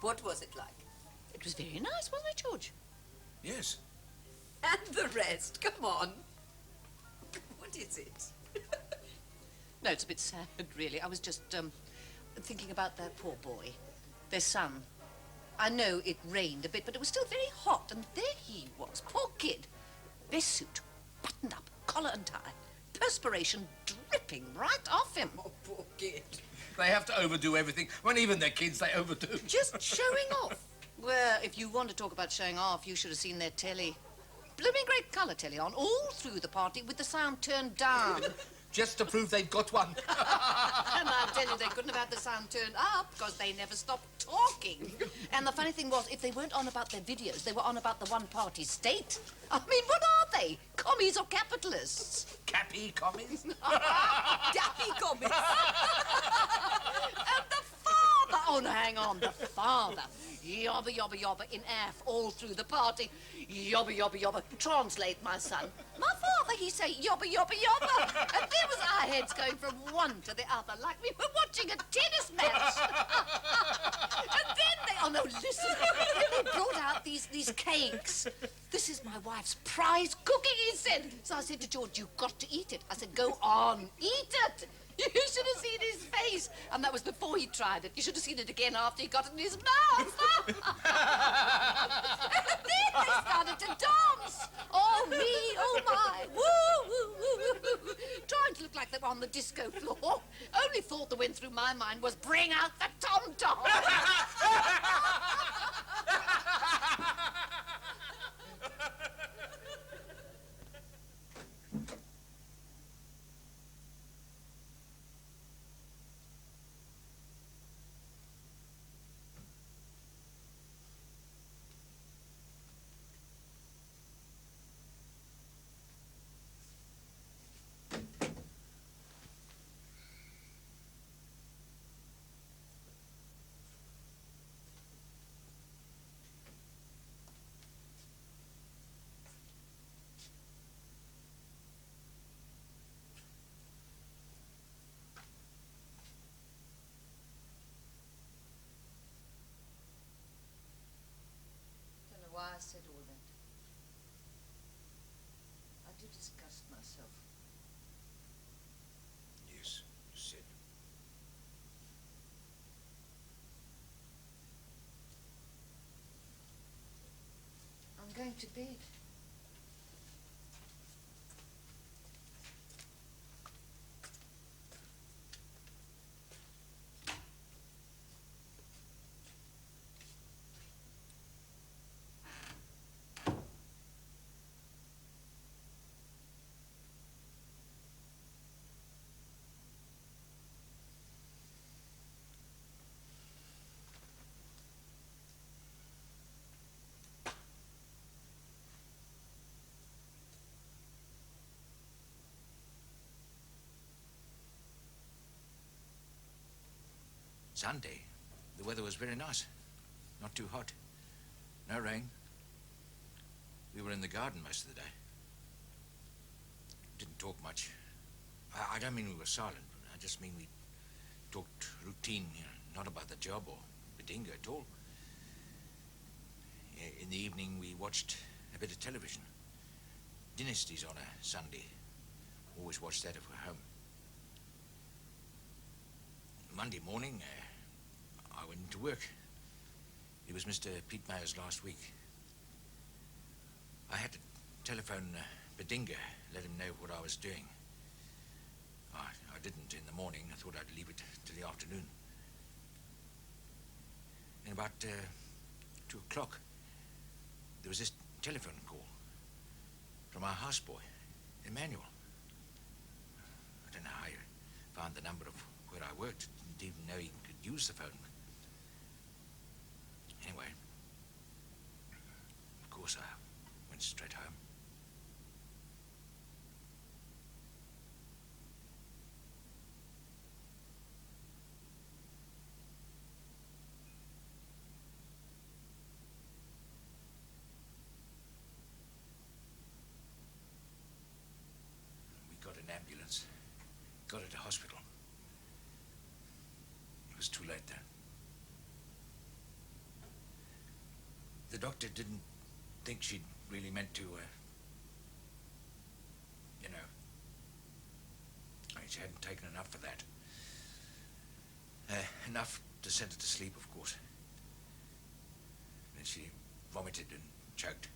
What was it like? It was very nice, wasn't it, George? Yes. And the rest, come on. What is it? No, it's a bit sad, really. I was just, thinking about their poor boy, their son. I know it rained a bit, but it was still very hot, and there he was, poor kid. Vest suit, buttoned up, collar and tie, perspiration dripping right off him. Oh, poor kid. They have to overdo everything. When even they're kids, they overdo. Just showing off. Well, if you want to talk about showing off, you should have seen their telly. Blooming great colour telly on all through the party with the sound turned down. Just to prove they've got one. And I tell you, they couldn't have had the sound turned up because they never stopped talking. And the funny thing was, if they weren't on about their videos, they were on about the one-party state. I mean, what are they? Commies or capitalists? Cappy commies? Dappy commies. And the father, oh no, hang on, the father. Yobba, yobba, yobba, in F, all through the party. Yobba, yobba, yobba. Translate, my son. My father, he say, yobba, yobba, yobba. And there was our heads going from one to the other, like we were watching a tennis match. And then they, oh no, listen. Then they brought out these cakes. This is my wife's prize cooking, he said. So I said to George, you've got to eat it. I said, go on, eat it. You should have seen his face. And that was before he tried it. You should have seen it again after he got it in his mouth. And then they started to dance. Oh, me, oh, my. Woo, woo, woo, woo, woo. Trying to look like they were on the disco floor. Only thought that went through my mind was bring out the tom-tom. Why I said all that. I do disgust myself. Yes, you said. I'm going to bed. Sunday, the weather was very nice. Not too hot. No rain. We were in the garden most of the day. Didn't talk much. I don't mean we were silent. I just mean we talked routine, you know, not about the job or Bedinga at all. In the evening, we watched a bit of television. Dynasty's on a Sunday. Always watch that if we're home. Monday morning, I went into work. It was Mr. Pete Mayer's last week. I had to telephone Bedinga, let him know what I was doing. I didn't in the morning. I thought I'd leave it till the afternoon. And about 2 o'clock, there was this telephone call from our houseboy, Emmanuel. I don't know how he found the number of where I worked. Didn't even know he could use the phone. Anyway, of course I went straight home. an ambulance. Got her to hospital. It was too late, though. The doctor didn't think she'd really meant to, you know. I mean, she hadn't taken enough for that. Enough to send her to sleep, of course. Then she vomited and choked.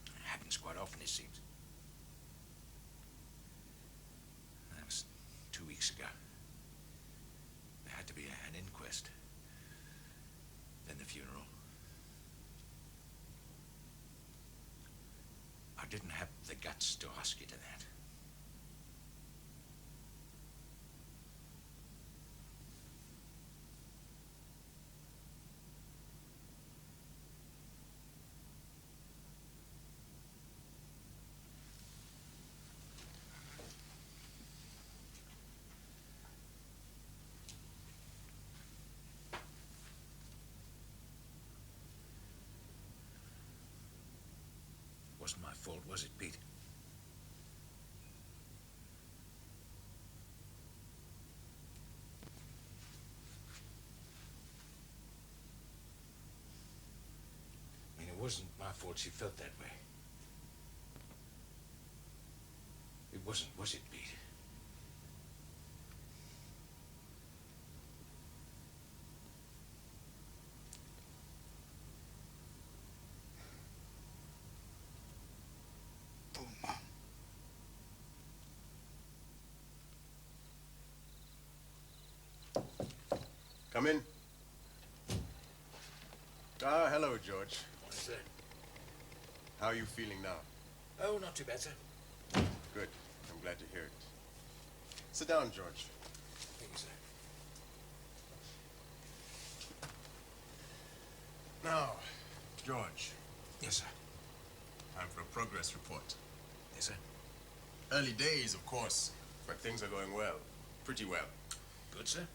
It happens quite often, it seems. That was 2 weeks ago. There had to be an inquest. Then the funeral. I didn't have the guts to ask you to that. Wasn't my fault, was it, Pete? I mean, it wasn't my fault she felt that way. It wasn't, was it, Pete? Come in. Ah, hello, George. What's that? How are you feeling now? Oh, not too bad, sir. Good. I'm glad to hear it. Sit down, George. Thank you, sir. Now, George. Yes, sir. Time for a progress report. Yes, sir. Early days, of course, but things are going well. Pretty well. Good, sir.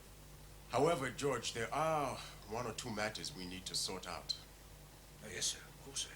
However, George, there are one or two matters we need to sort out. Oh, yes, sir. Of course, sir.